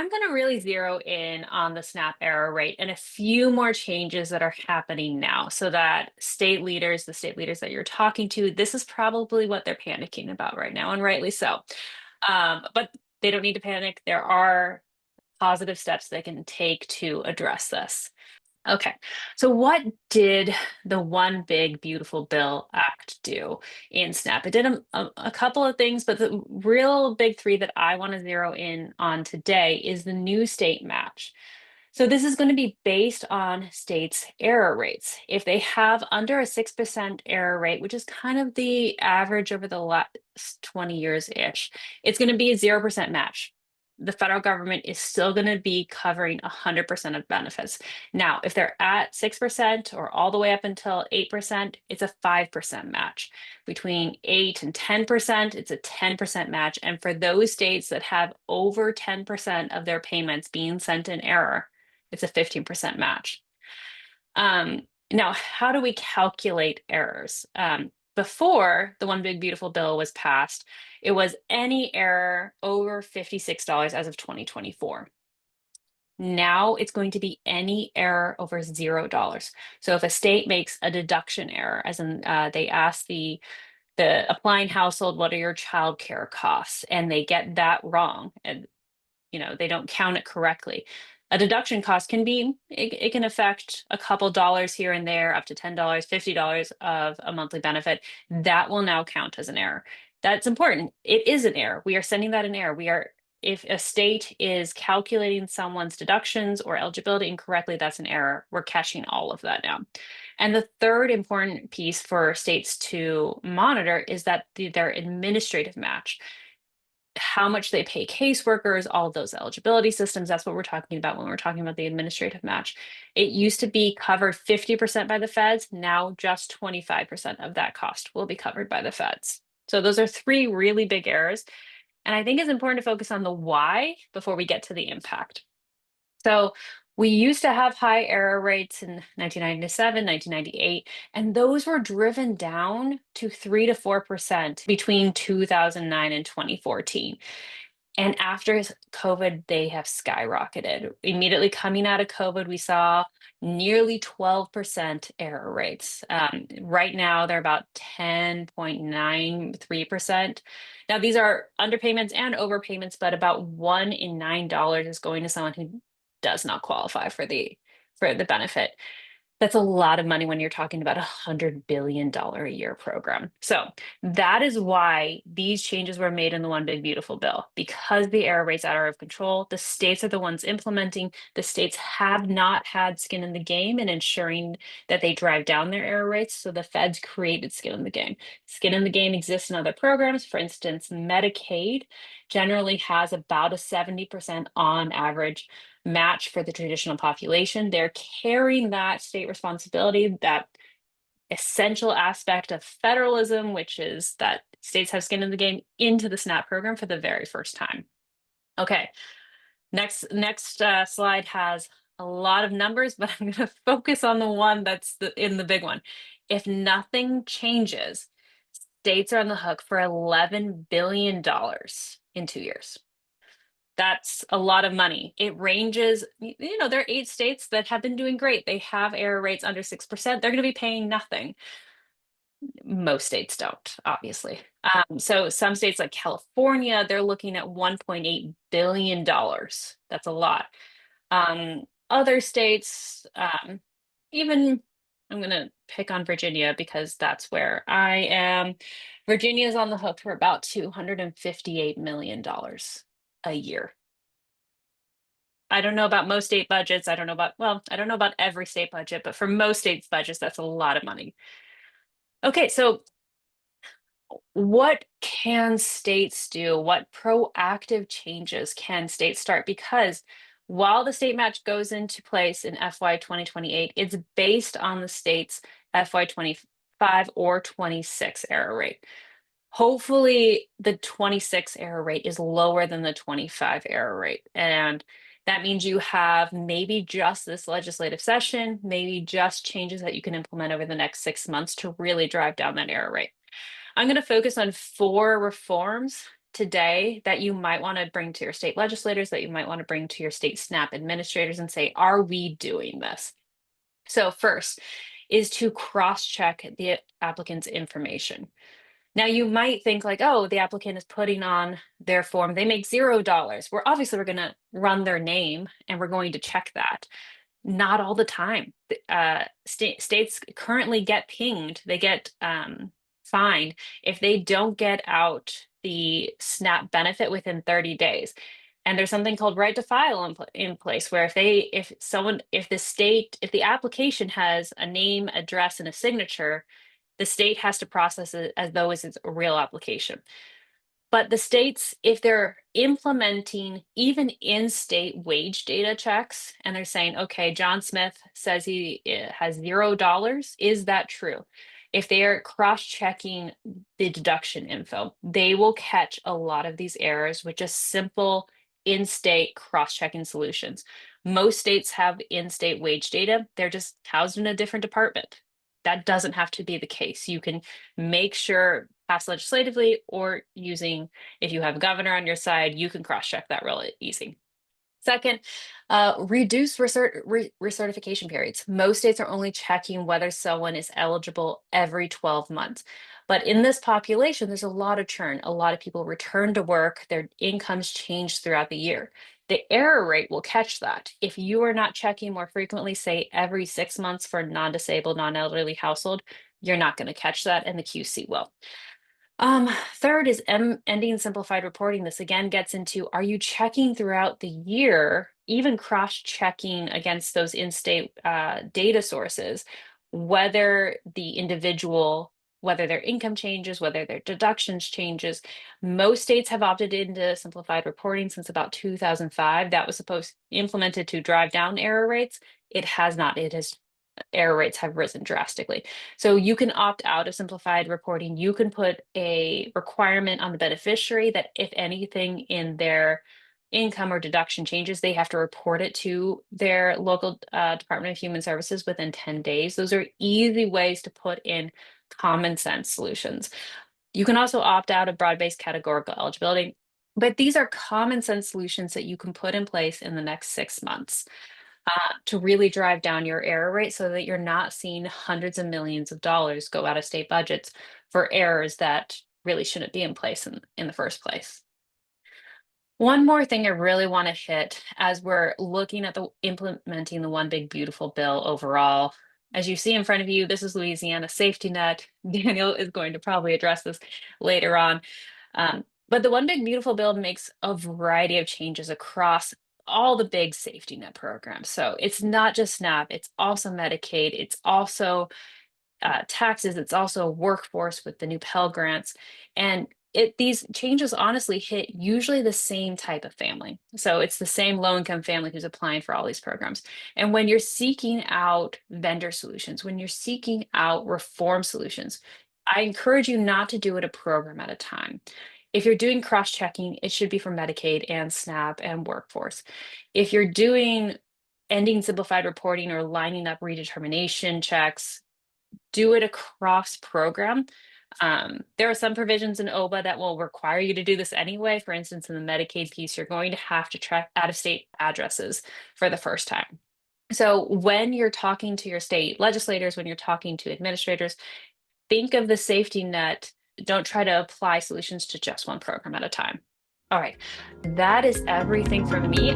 I'm going to really zero in on the SNAP error rate and a few more changes that are happening now so that state leaders, the state leaders that you're talking to, this is probably what they're panicking about right now, and rightly so. But they don't need to panic. There are positive steps they can take to address this. Okay, so what did the One Big Beautiful Bill Act do in SNAP? It did a couple of things, but the real big three that I want to zero in on today is the new state match. So this is going to be based on states' error rates. If they have under a 6% error rate, which is kind of the average over the last 20 years-ish, it's going to be a 0% match. The federal government is still going to be covering 100% of benefits. Now, if they're at 6% or all the way up until 8%, it's a 5% match. Between 8 and 10%, it's a 10% match. And for those states that have over 10% of their payments being sent in error, it's a 15% match. Now, how do we calculate errors? Before the One Big Beautiful Bill was passed, it was any error over $56 as of 2024. Now it's going to be any error over $0. So if a state makes a deduction error, as in they ask the applying household, what are your childcare costs? And they get that wrong, and they don't count it correctly. A deduction cost can be, it can affect a couple dollars here and there, up to $10, $50 of a monthly benefit. That will now count as an error. That's important. It is an error. We are sending that an error. If a state is calculating someone's deductions or eligibility incorrectly, that's an error. We're catching all of that now. And the third important piece for states to monitor is that their administrative match, how much they pay caseworkers, all of those eligibility systems. That's what we're talking about when we're talking about the administrative match. It used to be covered 50% by the feds. Now just 25% of that cost will be covered by the feds. So those are three really big errors. And I think it's important to focus on the why before we get to the impact. So we used to have high error rates in 1997, 1998, and those were driven down to 3 to 4% between 2009 and 2014. And after COVID, they have skyrocketed. Immediately coming out of COVID, we saw nearly 12% error rates. Right now, they're about 10.93%. Now, these are underpayments and overpayments, but about $1 in $9 is going to someone who does not qualify for the benefit. That's a lot of money when you're talking about $100 billion a year program. So that is why these changes were made in the One Big Beautiful Bill, because the error rates are out of control. The states are the ones implementing. The states have not had skin in the game in ensuring that they drive down their error rates. So the feds created skin in the game. Skin in the game exists in other programs. For instance, Medicaid generally has about a 70% on average match for the traditional population. They're carrying that state responsibility, that essential aspect of federalism, which is that states have skin in the game, into the SNAP program for the very first time. Okay, next slide has a lot of numbers, but I'm going to focus on the one that's in the big one. If nothing changes, states are on the hook for $11 billion in 2 years. That's a lot of money. It ranges, there are 8 states that have been doing great. They have error rates under 6%. They're going to be paying nothing. Most states don't, obviously. So some states like California, they're looking at $1.8 billion. That's a lot. Other states, even I'm going to pick on Virginia because that's where I am. Virginia is on the hook for about $258 million a year. I don't know about most state budgets. I don't know about every state budget, but for most states' budgets, that's a lot of money. Okay, so what can states do? What proactive changes can states start? Because while the state match goes into place in FY 2028, it's based on the state's FY 25 or 26 error rate. Hopefully, the 26 error rate is lower than the 25 error rate. And that means you have maybe just this legislative session, maybe just changes that you can implement over the next 6 months to really drive down that error rate. I'm going to focus on 4 reforms today that you might want to bring to your state legislators, that you might want to bring to your state SNAP administrators and say, are we doing this? So, first is to cross check the applicant's information. Now, you might think like, oh, the applicant is putting on their form, they make $0. We're going to run their name and we're going to check that. Not all the time. States currently get pinged, they get fined if they don't get out the SNAP benefit within 30 days. And there's something called right to file in place where if the application has a name, address, and a signature, the state has to process it as though it's a real application. But the states, if they're implementing even in-state wage data checks, and they're saying, okay, John Smith says he has $0, is that true? If they are cross-checking the deduction info, they will catch a lot of these errors with just simple in-state cross-checking solutions. Most states have in-state wage data. They're just housed in a different department. That doesn't have to be the case. You can make sure, pass legislatively, or using, if you have a governor on your side, you can cross-check that really easy. Second, reduce recertification periods. Most states are only checking whether someone is eligible every 12 months. But in this population, there's a lot of churn. A lot of people return to work, their incomes change throughout the year. The error rate will catch that. If you are not checking more frequently, say every 6 months for a non-disabled, non-elderly household, you're not going to catch that, and the QC will. Third is ending simplified reporting. This again gets into, are you checking throughout the year, even cross-checking against those in-state data sources, whether the individual, whether their income changes, whether their deductions changes. Most states have opted into simplified reporting since about 2005. That was implemented to drive down error rates. It has not. Error rates have risen drastically. So you can opt out of simplified reporting. You can put a requirement on the beneficiary that if anything in their income or deduction changes, they have to report it to their local Department of Human Services within 10 days. Those are easy ways to put in common sense solutions. You can also opt out of broad-based categorical eligibility, but these are common sense solutions that you can put in place in the next 6 months to really drive down your error rate so that you're not seeing hundreds of millions of dollars go out of state budgets for errors that really shouldn't be in place in the first place. One more thing I really want to hit as we're looking at implementing the One Big Beautiful Bill overall. As you see in front of you, this is Louisiana safety net. Daniel is going to probably address this later on. But the One Big Beautiful Bill makes a variety of changes across all the big safety net programs. So it's not just SNAP, it's also Medicaid, it's also taxes, it's also workforce with the new Pell Grants. And these changes honestly hit usually the same type of family. So it's the same low income family who's applying for all these programs. And when you're seeking out vendor solutions, when you're seeking out reform solutions, I encourage you not to do it a program at a time. If you're doing cross-checking, it should be for Medicaid and SNAP and workforce. If you're doing ending simplified reporting or lining up redetermination checks, do it across program. There are some provisions in OBA that will require you to do this anyway. For instance, in the Medicaid piece, you're going to have to track out-of-state addresses for the first time. So when you're talking to your state legislators, when you're talking to administrators, think of the safety net. Don't try to apply solutions to just one program at a time. All right, that is everything from me.